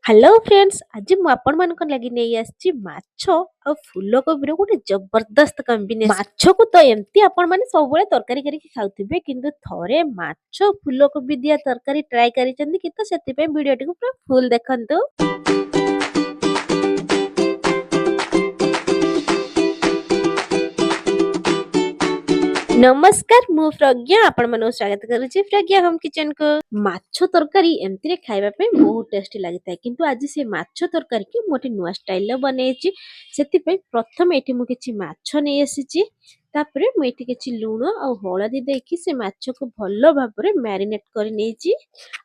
Hello friends आज मु आपण मानक लागि नै आछि माछो आ फूलकोबी रो गोटे जबरदस्त कॉम्बिनेशन। माछो को तो एम्ति आपण माने सब बेले तरकारी करी खाउथिबे किंतु थरे माछो फूलकोबी दिया तरकारी ट्राई करी चंदी कि तो सेति पे वीडियो टिको पूरा फुल देखंतु। नमस्कार मु प्रज्ञा आपण मानो स्वागत करूची प्रज्ञा होम किचन को। माछो तरकारी एमती रे खाइबा पे बहुत टेस्टी लागिता किंतु आज से माछो तरकारी के मोटे नुआ स्टाइल रे बनेछि। सेति पे प्रथम एठी मु किछि माछो नै आसीछि तापरे मु एठी किछि लूण आ हळदी देकी से माछो को भलो भाबरे मैरिनेट करि नेछि।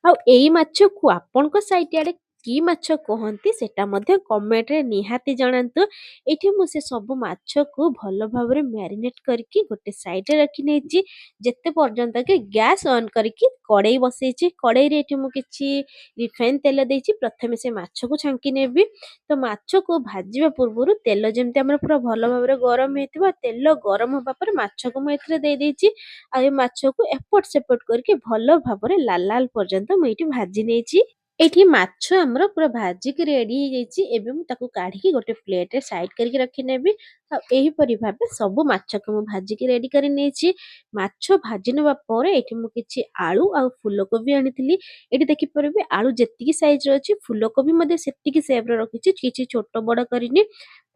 आ एई माछो को आपन को साइट आडे की माछो कहंती सेटा मध्ये कमेंट रे निहाती जणांतु। एठी मु से सब माछो को भलो भाबरे मैरिनेट करके गोटे साइड रे रखि नेछि जेते पर्यंत के गैस ऑन करके कड़ाई बसैछि। कड़ाई रे एठी मु किछि रिफाइन तेल देछि। प्रथमे से माछो को छांकी नेबी तो माछो को भाजीबा पूर्वरु तेल जेमते हमर पूरा भलो भाबरे गरम हेतिबा तेल गरम होबा पर माछो को मु एथरे दे देछि। आ ए माछो को एपट सेपट करके भलो भाबरे लाल लाल पर्यंत मु एठी भाजी नेछि। एठी माछो हमर पूरा भाजी के रेडी हो जाइछि। एबे मु ताको काढी के गोटे प्लेट रे साइड करके रखि नेबी। आ एही परि भाबे सब माछो को मु भाजी के रेडी करि नेछि। माछो भाजी नबा परे एठी मु किछि आलू आ फूलकोबी आनिथिली। एठी देखि परबे आलू जेतिकी साइज रो अछि फूलकोबी मध्ये सेतिकी शेप रो रखिछि किछि छोट बड़ करिनि।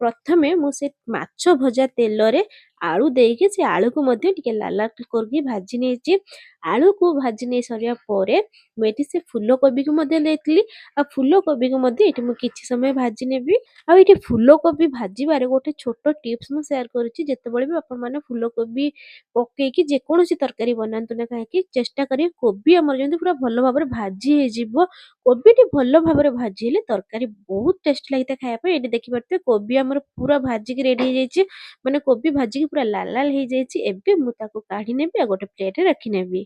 प्रथमे मु से माछो भजा तेल रे आलू देके से आलू को मध्ये टिके लाल लाल करके भाजी नेछि। आलू को भाजी नै सरिया परे मु एठी से फूलकोबी को मध्ये देथिली। आ फूलकोबी को मध्ये एठी मु किछि समय भाजी नेबी। आ एठी फूलकोबी भाजीबारे गोटे छोट टिप्स मु शेयर करूछि। जेतेबेले भी आपण माने फूलकोबी पकेकी जे कोनोसी तरकारी बनांतु ना काहेकि चेष्टा करिए कोबी हमर जेंति पूरा भलो भाबरे भाजी हे जिवो। कोबीटी भलो भाबरे भाजी हेले तरकारी बहुत टेस्ट लागिता खाया पे। एठी देखि परते कोबी हमर पूरा भाजी के रेडी हे जाइछि माने कोबी भाजी के पूरा लाल लाल हे जाइछि। एबे मु ताको काढी नेबी आ गोटे प्लेट रे रखि नेबी।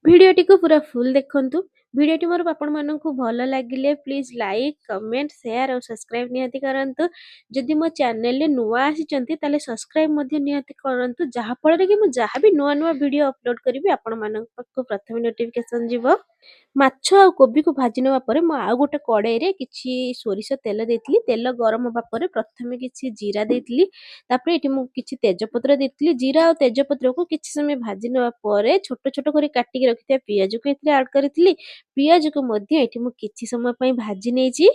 भिडियोटी को पूरा फुल देखंतु। भिडियोटी मोर आपण माननकु भलो लागिले प्लीज लाइक कमेंट शेयर और सब्सक्राइब निहाती करंतु। जदि मो चैनल ले नुआ आसीचंती ताले सब्सक्राइब मध्ये निहाती करंतु जहा फଳରେ कि मु जहा भी नुआ नुआ वीडियो अपलोड करिवि आपण मानक पाखु प्रथम नोटिफिकेशन जिवो। माछ आ कोबी को भाजी नवा परे मु आ गोटे कड़ाई रे किछि सोरिष तेल देथिली। तेल गरम होबा परे प्रथमे किछि जीरा देथिली। तापरे एठी मु किछि तेजपत्र देथिली। जीरा और तेजपत्र को किछि समय भाजी नवा परे छोट छोट करी काटी के रखिथिया पियाज को एथिरे ऐड करिथिली। पियाज को मध्ये एठी मु किछि समय पई भाजी नेछि।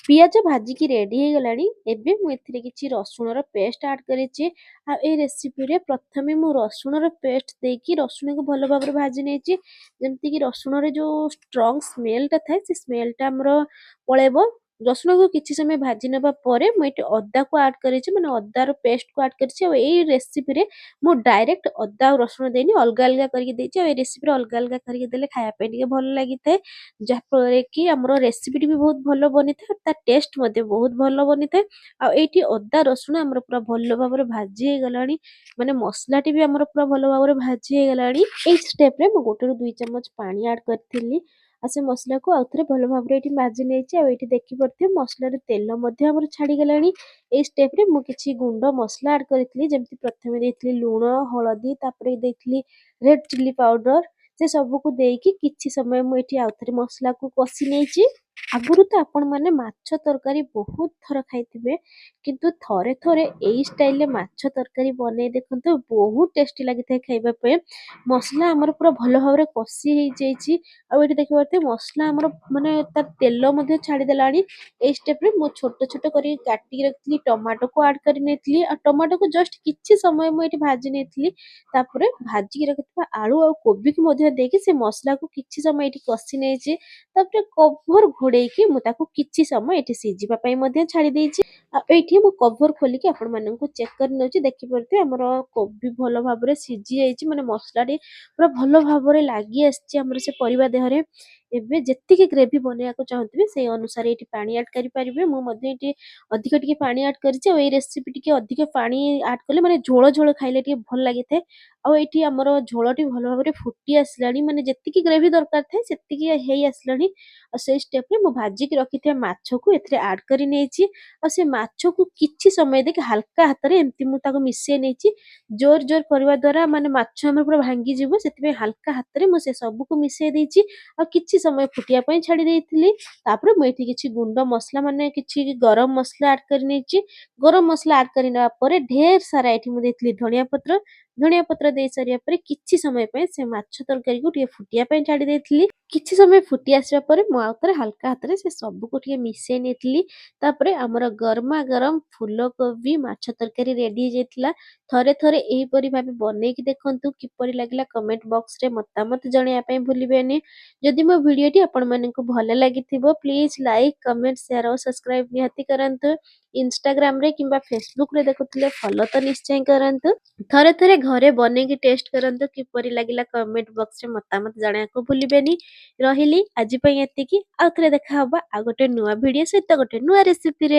पियाज भाजी की रेडी हे गलानी। एबे मु एथिरे किछि रसुण रो पेस्ट ऐड करिछि। आ ए रेसिपी रे प्रथमे मु रसुण रो पेस्ट देकी रसुण को भलो भाबरे भाजी नेछि जेमति कि रसुण रे जो स्ट्रांग स्मेल ता थाए से स्मेल ता हमरो पळेबो। रसुण को किछि समय भाजी नेबा परे मु एटे अद्दा को ऐड करिछि माने अद्दा रो पेस्ट को ऐड करिछि। आ ए रेसिपी रे मु डायरेक्ट अद्दा और रसुण देनी अलगा अलगा करके देछि। आ ए रेसिपी रे अलगा अलगा करके देले खाया पे ଟିକେ भलो लागिଥାଏ जहा पर कि हमरो रेसिपी भी बहुत भलो बनिଥାଏ ता टेस्ट मध्ये बहुत भलो बनिଥାଏ। आ एठी अद्दा रसुण हमरो पूरा भलो भाबरे भाजी हे गलानी माने मसलाटी भी हमरो पूरा भलो भाबरे भाजी हे गलानी। ए स्टेप रे मु गोटे रो 2 चम्मच पानी ऐड करथिली। आ से मसला को आउथरे भलो भाबरे एठी भाजी नेछि। आ एठी देखि परथियो मसला रे तेल मध्ये हमर छाडी गलानी। ए स्टेप रे मु किछि गुंड मसला ऐड करथिली जेमति प्रथमे देथिली लूण हळदी तापरे देथिली रेड चिली पाउडर। से सब को देकी किछि समय मु एठी आउथरे मसला को कसी नेछि। आगुरु तो आपण माने माछ तरकारी बहुत थर खाइथिबे किंतु थरे थरे एई स्टाइल रे माछ तरकारी बने देखंतु बहुत टेस्टी लागिଥାଏ खाइबा पे। मसला हमर पूरा भलो भाबरे कसी हे जाइछि। आ एठी देखि परते मसला हमर माने त तेल मध्ये छाडी देलानी। ए स्टेप रे मु छोट छोट करी काटी रखली टमाटो को ऐड करि नेथली। आ टमाटो को जस्ट किछि समय मु एठी भाजी नेथली। तापरे भाजी के रखिथबा आलू आ कोबी को मध्ये देके से मसला को किछि समय एठी कसी नेछि। तापरे कवर घोड़ेकी मु ताको किछि समय एठी सिजिबा पई मध्ये छाडी देछि। आ एठी मु कवर खोली के आपण माननकु चेक कर नउछि देखि परते हमर कोबी भलो भाबरे सिजी जाइछि माने मसला रे पूरा भलो भाबरे लागि आछि हमर से परिबा देहरे। एबे जेतिकी ग्रेवी बनेयाको चाहंतबे सेई अनुसार एठी पानी ऐड करि परिबे। मु मध्ये एठी अधिक टिके पानी ऐड करिछि। आ ए रेसिपी टिके अधिक पानी ऐड करले माने झोଳ झोଳ खाइले टिके भल लागिथे। आ एठी हमर झोळटी भलो भाबरे फुटी आसलानी माने जेतिकी ग्रेवी दरकार थाए सेतिकी हेई आसलानी। आ से स्टेप रे मु भाजी के रखिथे माछ को एथरे ऐड करि नेछि। आ से ମାଛକୁ କିଛି ସମୟ ଦେଇକି ହାଲକା ହାତରେ ଏମିତି ମୁଁ ତାକୁ ମିଶେଇ ନେଇଛି। ଜୋର ଜୋର କରିବା ଦ୍ୱାରା ମାନେ ମାଛ ଆମର ପୁରା ଭାଙ୍ଗିଯିବ, ସେଥିପାଇଁ ହାଲକା ହାତରେ ମୁଁ ସେ ସବୁକୁ ମିଶେଇ ଦେଇଛି। ଆଉ କିଛି ସମୟ ଫୁଟିବା ପାଇଁ ଛାଡ଼ି ଦେଇଥିଲି। ତାପରେ ମୁଁ ଏଠି କିଛି ଗୁଣ୍ଡ ମସଲା ମାନେ କିଛି ଗରମ ମସଲା ଆଡ୍ କରି ନେଇଛି। ଗରମ ମସଲା ଆଡ୍ କରି ନେବା ପରେ ଢେର ସାରା ଏଠି ମୁଁ ଦେଇଥିଲି ଧଣିଆ ପତ୍ର। ଧଣିଆ ପତ୍ର ଦେଇ ସାରିବା ପରେ କିଛି ସମୟ ପାଇଁ ସେ ମାଛ ତରକାରୀକୁ ଟିକେ ଫୁଟିବା ପାଇଁ ଛାଡ଼ି ଦେଇଥିଲି। କିଛି ସମୟ ଫୁଟି ଆସିବା ପରେ ମୁଁ ଆଉଥରେ ହାଲକା ହାତରେ ସେ ସବୁକୁ ଟିକେ ମିଶେଇ ନେଇଥିଲି। ତାପରେ ଆମର ଗରମା ଗରମ ଫୁଲକୋବି ମାଛ ତରକାରୀ ରେଡି ହେଇଯାଇଥିଲା। ଥରେ ଥରେ ଏହିପରି ଭାବେ ବନେଇକି ଦେଖନ୍ତୁ, କିପରି ଲାଗିଲା କମେଣ୍ଟ ବକ୍ସରେ ମତାମତ ଜଣେଇବା ପାଇଁ ଭୁଲିବେନି। ଯଦି ମୋ ଭିଡ଼ିଓଟି ଆପଣମାନଙ୍କୁ ଭଲ ଲାଗିଥିବ please like, comment, share O subscribe ନିହାତି କରନ୍ତୁ। ଇନଷ୍ଟାଗ୍ରାମରେ କିମ୍ବା ଫେସବୁକରେ ଦେଖୁଥିଲେ ଫଲୋ ତ ନିଶ୍ଚୟ କରନ୍ତୁ। ଥରେ ଥରେ ଘରେ ବନେଇକି ଟେଷ୍ଟ କରନ୍ତୁ, କିପରି ଲାଗିଲା କମେଣ୍ଟ ବକ୍ସରେ ମତାମତ ଜଣାଇବାକୁ ଭୁଲିବେନି। ରହିଲି ଆଜି ପାଇଁ ଏତିକି। ଆଉ ଥରେ ଦେଖା ହବା ଆଉ ଗୋଟେ ନୂଆ ଭିଡ଼ିଓ ସହିତ ଗୋଟେ ନୂଆ ରେସିପିରେ।